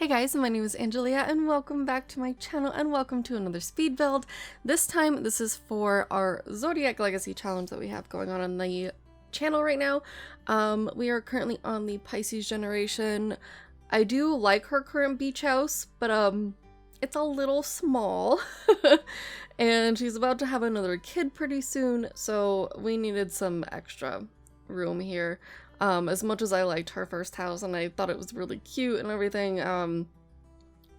Hey guys, my name is Angelia and welcome back to my channel and welcome to another speed build. This time this is for our Zodiac Legacy challenge that we have going on the channel right now. We are currently on the Pisces generation. I do like her current beach house, but it's a little small and she's about to have another kid pretty soon, so we needed some extra room here. As much as I liked her first house and I thought it was really cute and everything,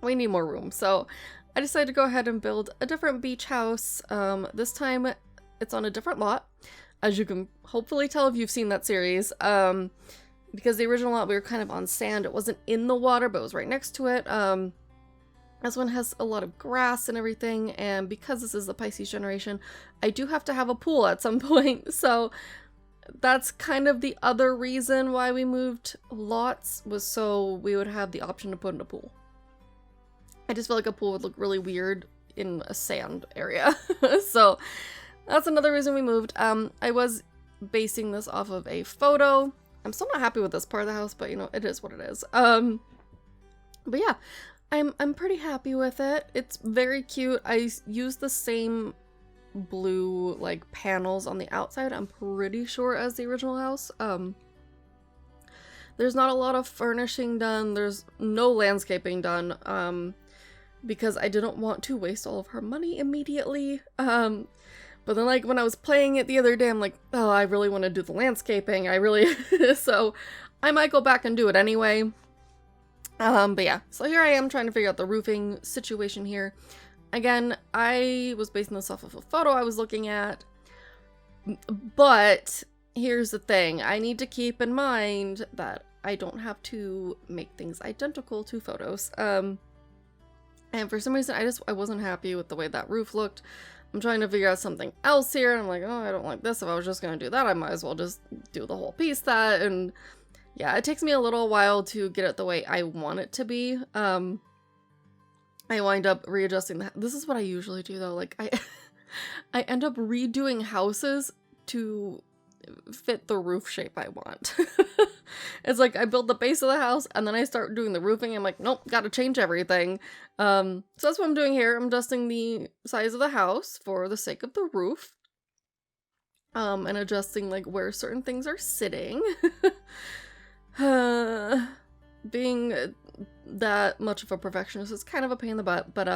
we need more room. So I decided to go ahead and build a different beach house. This time it's on a different lot, as you can hopefully tell if you've seen that series. Because the original lot we were kind of on sand. It wasn't in the water, but it was right next to it. This one has a lot of grass and everything, and because this is the Pisces generation, I do have to have a pool at some point. So that's kind of the other reason why we moved lots, was so we would have the option to put in a pool. I just feel like a pool would look really weird in a sand area. So that's another reason we moved. I was basing this off of a photo. I'm still not happy with this part of the house, but you know, it is what it is. But yeah, I'm pretty happy with it. It's very cute. I used the same blue like panels on the outside, I'm pretty sure, as the original house. There's not a lot of furnishing done, there's no landscaping done, because I didn't want to waste all of her money immediately. But then, like, when I was playing it the other day, I'm like, oh, I really want to do the landscaping, so I might go back and do it anyway. But yeah, so here I am trying to figure out the roofing situation here. Again, I was basing this off of a photo I was looking at, but here's the thing. I need to keep in mind that I don't have to make things identical to photos. And for some reason, I wasn't happy with the way that roof looked. I'm trying to figure out something else here, and I'm like, oh, I don't like this. If I was just going to do that, I might as well just do the whole piece that, and yeah, it takes me a little while to get it the way I want it to be. I wind up readjusting that. This is what I usually do though. Like I end up redoing houses to fit the roof shape I want. It's like I build the base of the house and then I start doing the roofing. I'm like, nope, gotta change everything. So that's what I'm doing here. I'm adjusting the size of the house for the sake of the roof. And adjusting like where certain things are sitting. Being that much of a perfectionist is kind of a pain in the butt, but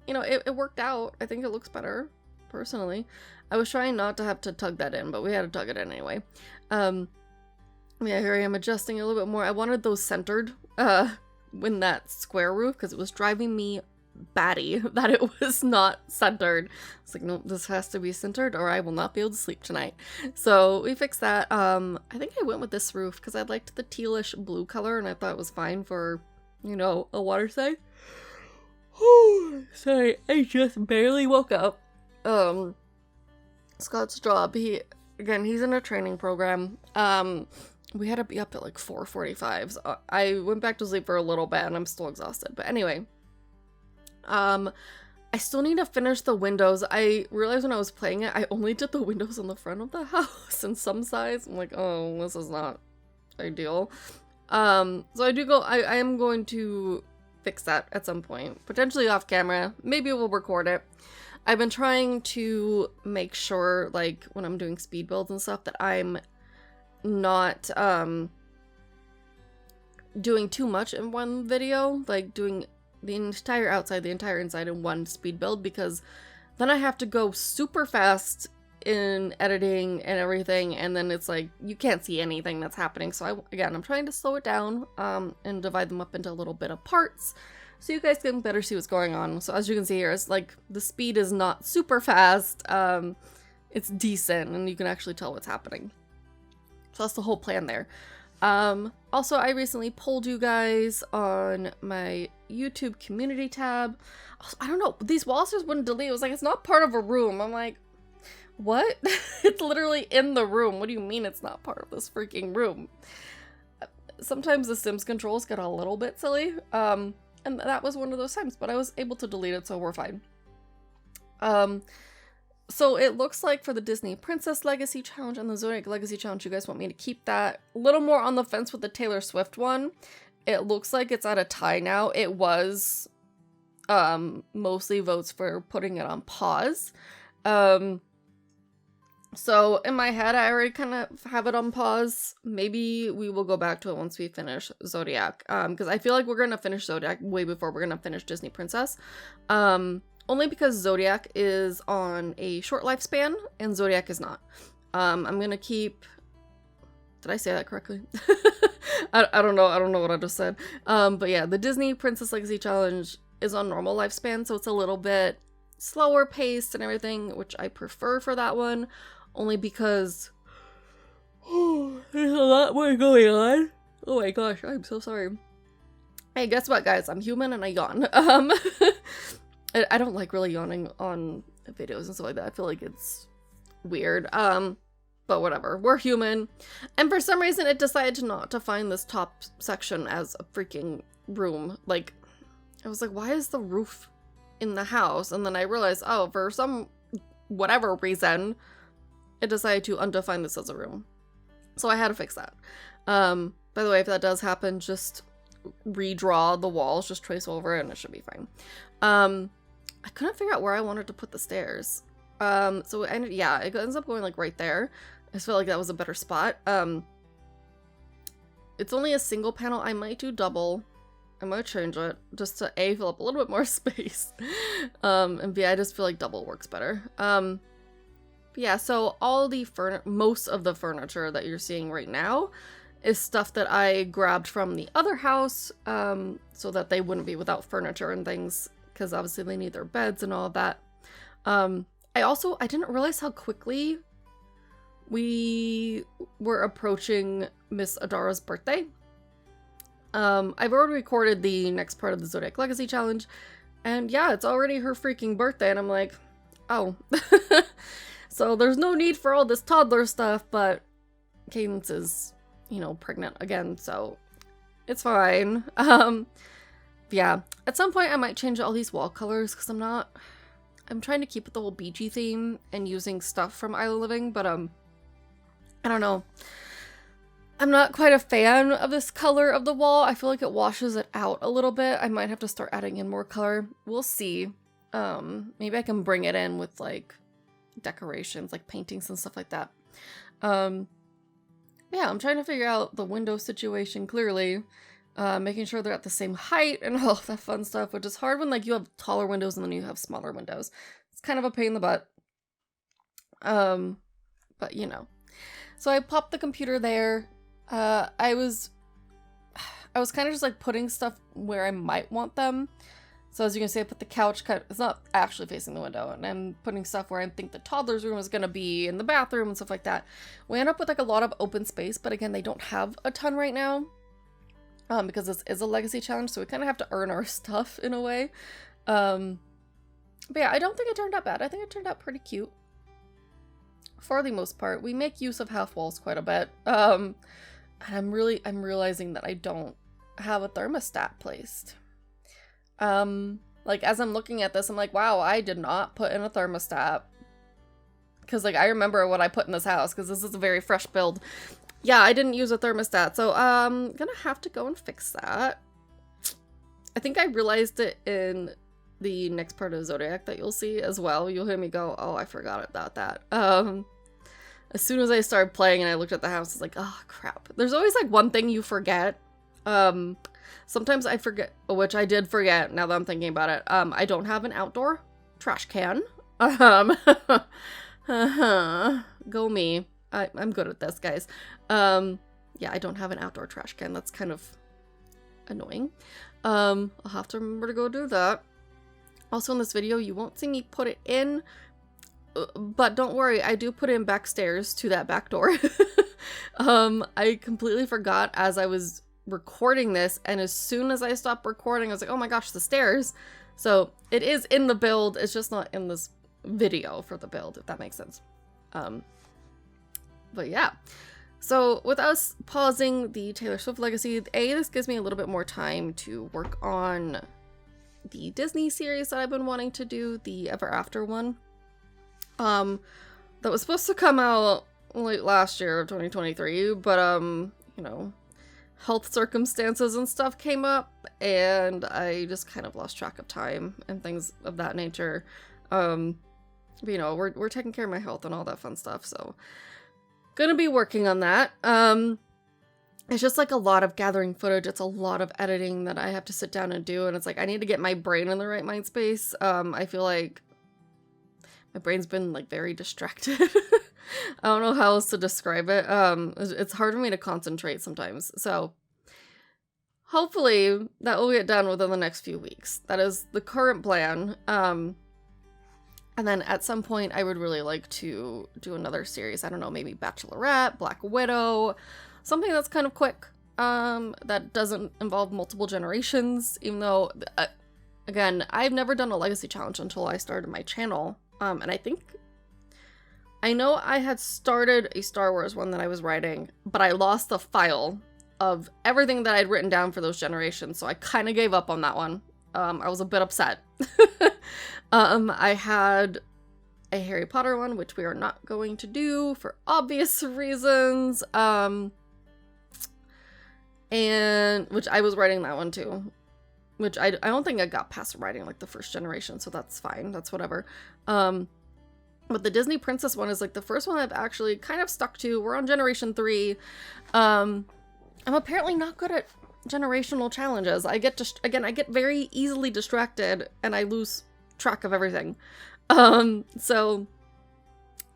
you know, it worked out. I think it looks better, personally. I was trying not to have to tug that in, but we had to tug it in anyway. Yeah, here I am adjusting a little bit more. I wanted those centered when that square roof, because it was driving me batty that it was not centered. It's like, nope, this has to be centered or I will not be able to sleep tonight. So we fixed that. I think I went with this roof because I liked the tealish blue color and I thought it was fine for, you know, a water side. Sorry, I just barely woke up. Scott's job, he's in a training program. We had to be up at like 4:45. So I went back to sleep for a little bit and I'm still exhausted. But anyway, I still need to finish the windows. I realized when I was playing it, I only did the windows on the front of the house and some sides. I'm like, oh, this is not ideal. So I am going to fix that at some point, potentially off camera. Maybe we'll record it. I've been trying to make sure, like, when I'm doing speed builds and stuff, that I'm not, doing too much in one video, like doing the entire outside, the entire inside in one speed build, because then I have to go super fast in editing and everything, and then it's like you can't see anything that's happening. So I'm trying to slow it down and divide them up into a little bit of parts so you guys can better see what's going on. So as you can see here, it's like the speed is not super fast, it's decent, and you can actually tell what's happening. So that's the whole plan there. Also, I recently polled you guys on my YouTube community tab. Also, I don't know, these walls just wouldn't delete. It was like, it's not part of a room. I'm like, what? It's literally in the room. What do you mean it's not part of this freaking room? Sometimes the Sims controls get a little bit silly. And that was one of those times, but I was able to delete it, so we're fine. So it looks like for the Disney Princess Legacy Challenge and the Zodiac Legacy Challenge, you guys want me to keep that a little more on the fence with the Taylor Swift one. it looks like it's at a tie now. It was mostly votes for putting it on pause. So in my head, I already kind of have it on pause. Maybe we will go back to it once we finish Zodiac. Because I feel like we're going to finish Zodiac way before we're going to finish Disney Princess. Only because Zodiac is on a short lifespan and Zodiac is not. I'm going to keep... Did I say that correctly? I don't know. I don't know what I just said. But yeah, the Disney Princess Legacy Challenge is on normal lifespan, so it's a little bit slower paced and everything, which I prefer for that one. Only because there's a lot more going on. Oh my gosh, I'm so sorry. Hey, guess what, guys? I'm human and I yawn. I don't like really yawning on videos and stuff like that. I feel like it's weird. But whatever. We're human. And for some reason, it decided to not to find this top section as a freaking room. Like, I was like, why is the roof in the house? And then I realized, oh, for some whatever reason, it decided to undefine this as a room. So I had to fix that. By the way, if that does happen, just redraw the walls, just trace over it, and it should be fine. I couldn't figure out where I wanted to put the stairs. So it ends up going like right there. I just felt like that was a better spot. It's only a single panel. I might do double. I might change it just to A, fill up a little bit more space. And B, I just feel like double works better. Yeah, so all the most of the furniture that you're seeing right now is stuff that I grabbed from the other house, so that they wouldn't be without furniture and things, because obviously they need their beds and all of that. I didn't realize how quickly we were approaching Miss Adara's birthday. I've already recorded the next part of the Zodiac Legacy Challenge, and yeah, it's already her freaking birthday, and I'm like, oh. So there's no need for all this toddler stuff, but Cadence is, pregnant again, so it's fine. Yeah, at some point I might change all these wall colors, because I'm trying to keep with the whole beachy theme and using stuff from Island Living, but I don't know. I'm not quite a fan of this color of the wall. I feel like it washes it out a little bit. I might have to start adding in more color. We'll see. Maybe I can bring it in with like decorations, like paintings and stuff like that. Yeah, I'm trying to figure out the window situation clearly. Making sure they're at the same height and all that fun stuff, which is hard when like you have taller windows and then you have smaller windows. It's kind of a pain in the butt. But So I popped the computer there. I was kind of just like putting stuff where I might want them. So as you can see, I put the couch it's not actually facing the window, and I'm putting stuff where I think the toddler's room is gonna be, in the bathroom and stuff like that. We end up with like a lot of open space, but again, they don't have a ton right now. Because this is a legacy challenge, so we kind of have to earn our stuff in a way. But yeah, I don't think it turned out bad. I think it turned out pretty cute. For the most part, we make use of half walls quite a bit. And I'm realizing that I don't have a thermostat placed. Like as I'm looking at this, I'm like, wow, I did not put in a thermostat. Because like I remember what I put in this house, because this is a very fresh build. Yeah, I didn't use a thermostat, so I'm gonna have to go and fix that. I think I realized it in the next part of Zodiac that you'll see as well. You'll hear me go, oh, I forgot about that. As soon as I started playing and I looked at the house, it's like, oh, crap. There's always like one thing you forget. Sometimes I forget, which I did forget now that I'm thinking about it. I don't have an outdoor trash can. Go me. I'm good at this, guys. Yeah, I don't have an outdoor trash can. That's kind of annoying. I'll have to remember to go do that. Also in this video, you won't see me put it in, but don't worry, I do put it in backstairs to that back door. I completely forgot as I was recording this, and as soon as I stopped recording, I was like, oh my gosh, the stairs. So it is in the build, it's just not in this video for the build, if that makes sense. But yeah, so with us pausing the Taylor Swift legacy, this gives me a little bit more time to work on the Disney series that I've been wanting to do, the Ever After one. That was supposed to come out late last year of 2023, but health circumstances and stuff came up, and I just kind of lost track of time and things of that nature. You know, we're taking care of my health and all that fun stuff, so gonna be working on that. It's just like a lot of gathering footage. It's a lot of editing that I have to sit down and do, and it's like I need to get my brain in the right mind space. I feel like my brain's been like very distracted. I don't know how else to describe it. It's hard for me to concentrate sometimes. So hopefully that will get done within the next few weeks. That is the current plan. And then at some point I would really like to do another series. I don't know, maybe Bachelorette, Black Widow, something that's kind of quick, that doesn't involve multiple generations, even though, again, I've never done a legacy challenge until I started my channel. And I know I had started a Star Wars one that I was writing, but I lost the file of everything that I'd written down for those generations, so I kind of gave up on that one. I was a bit upset. I had a Harry Potter one, which we are not going to do for obvious reasons, and which I was writing that one too, which I don't think I got past writing like the first generation, so that's fine, that's whatever. But the Disney Princess one is like the first one I've actually kind of stuck to. We're on generation 3. I'm apparently not good at generational challenges. I get very easily distracted and I lose track of everything. So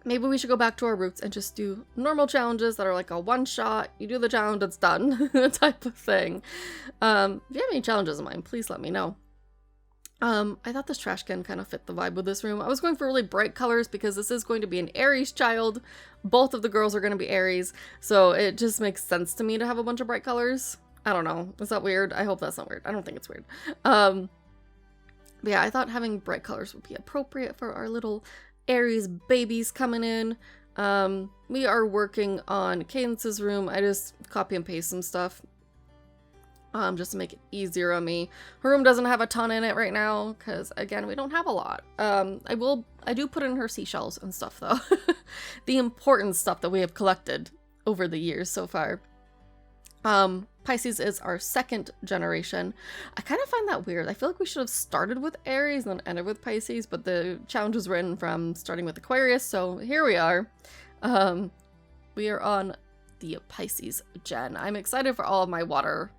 maybe we should go back to our roots and just do normal challenges that are like a one-shot, you do the challenge, it's done type of thing. If you have any challenges in mind, please let me know. I thought this trash can kind of fit the vibe with this room. I was going for really bright colors because this is going to be an Aries child. Both of the girls are going to be Aries, so it just makes sense to me to have a bunch of bright colors. I don't know. Is that weird? I hope that's not weird. I don't think it's weird. But yeah, I thought having bright colors would be appropriate for our little Aries babies coming in. We are working on Cadence's room. I just copy and paste some stuff. Just to make it easier on me. Her room doesn't have a ton in it right now, because again, we don't have a lot. I do put in her seashells and stuff though. The important stuff that we have collected over the years so far. Pisces is our second generation. I kind of find that weird. I feel like we should have started with Aries and then ended with Pisces, but the challenge was written from starting with Aquarius, so here we are. We are on the Pisces gen. I'm excited for all of my water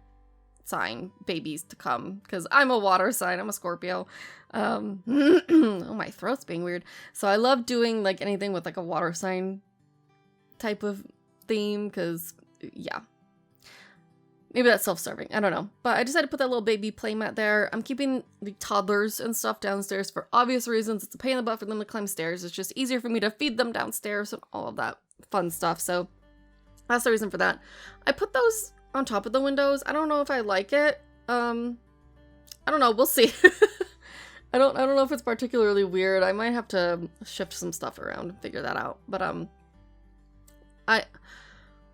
sign babies to come, because I'm a water sign. I'm a Scorpio. Oh, my throat's being weird. So I love doing like anything with like a water sign type of theme, because yeah, maybe that's self-serving, I don't know. But I decided to put that little baby playmat there. I'm keeping the toddlers and stuff downstairs for obvious reasons. It's a pain in the butt for them to climb stairs. It's just easier for me to feed them downstairs and all of that fun stuff. So that's the reason for that. I put those on top of the windows. I don't know if I like it. I don't know, we'll see. I don't know if it's particularly weird. I might have to shift some stuff around and figure that out. But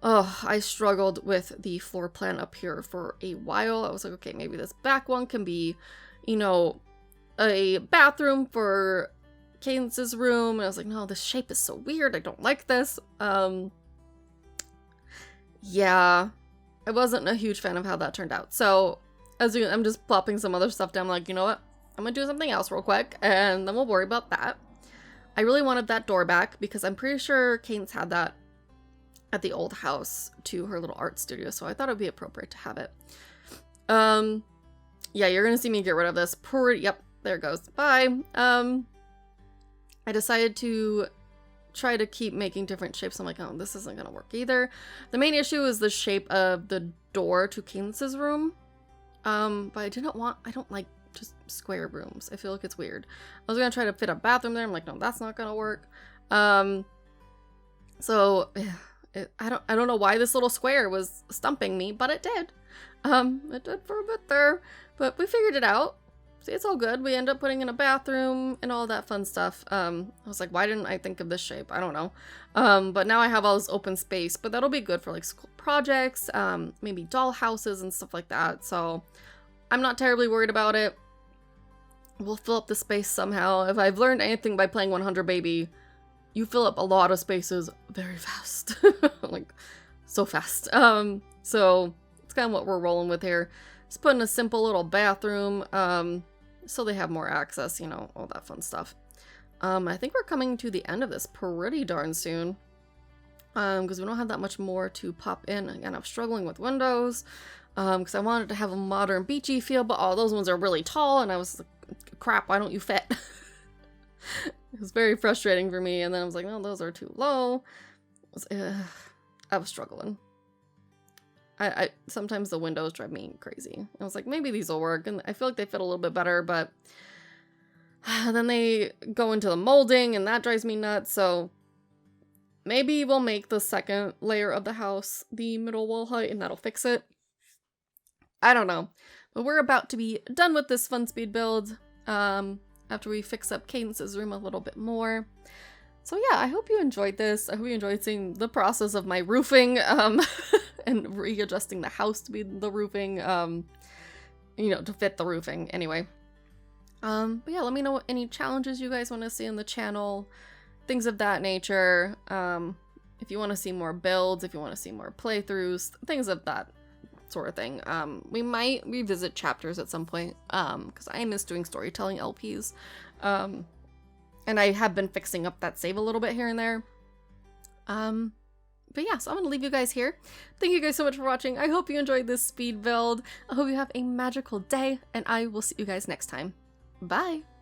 I struggled with the floor plan up here for a while. I was like, okay, maybe this back one can be, you know, a bathroom for Cadence's room. And I was like, no, this shape is so weird. I don't like this. Yeah, I wasn't a huge fan of how that turned out. So I'm just plopping some other stuff down. I'm like, you know what? I'm gonna do something else real quick, and then we'll worry about that. I really wanted that door back because I'm pretty sure Cadence had that at the old house to her little art studio, so I thought it would be appropriate to have it. Yeah, you're gonna see me get rid of this. Yep, there it goes. Bye. I decided to try to keep making different shapes. I'm like, oh, this isn't gonna work either. The main issue is the shape of the door to Cadence's room. But I don't like just square rooms. I feel like it's weird. I was gonna try to fit a bathroom there. I'm like, no, that's not gonna work. So yeah, I don't know why this little square was stumping me, but it did. It did for a bit there, but we figured it out. See, it's all good. We end up putting in a bathroom and all that fun stuff. I was like, why didn't I think of this shape? I don't know. But now I have all this open space, but that'll be good for like school projects, maybe doll houses and stuff like that. So I'm not terribly worried about it. We'll fill up the space somehow. If I've learned anything by playing 100 Baby, you fill up a lot of spaces very fast. Like, so fast. So it's kind of what we're rolling with here. Just put in a simple little bathroom, so they have more access, you know, all that fun stuff. I think we're coming to the end of this pretty darn soon, because we don't have that much more to pop in. Again, I'm struggling with windows, because I wanted to have a modern beachy feel, but all those ones are really tall, and I was like, crap, why don't you fit? It was very frustrating for me, and then I was like, no, those are too low. I was struggling. I sometimes the windows drive me crazy. I was like, maybe these will work, and I feel like they fit a little bit better, but then they go into the molding, and that drives me nuts, so maybe we'll make the second layer of the house the middle wall height, and that'll fix it. I don't know. But we're about to be done with this fun speed build, after we fix up Cadence's room a little bit more. So yeah, I hope you enjoyed this. I hope you enjoyed seeing the process of my roofing, and readjusting the house to be the roofing, you know, to fit the roofing, anyway. But yeah, let me know any challenges you guys want to see on the channel, things of that nature. If you want to see more builds, if you want to see more playthroughs, things of that sort of thing. We might revisit chapters at some point, because I miss doing storytelling LPs. And I have been fixing up that save a little bit here and there. But yeah, so I'm gonna leave you guys here. Thank you guys so much for watching. I hope you enjoyed this speed build. I hope you have a magical day, and I will see you guys next time. Bye!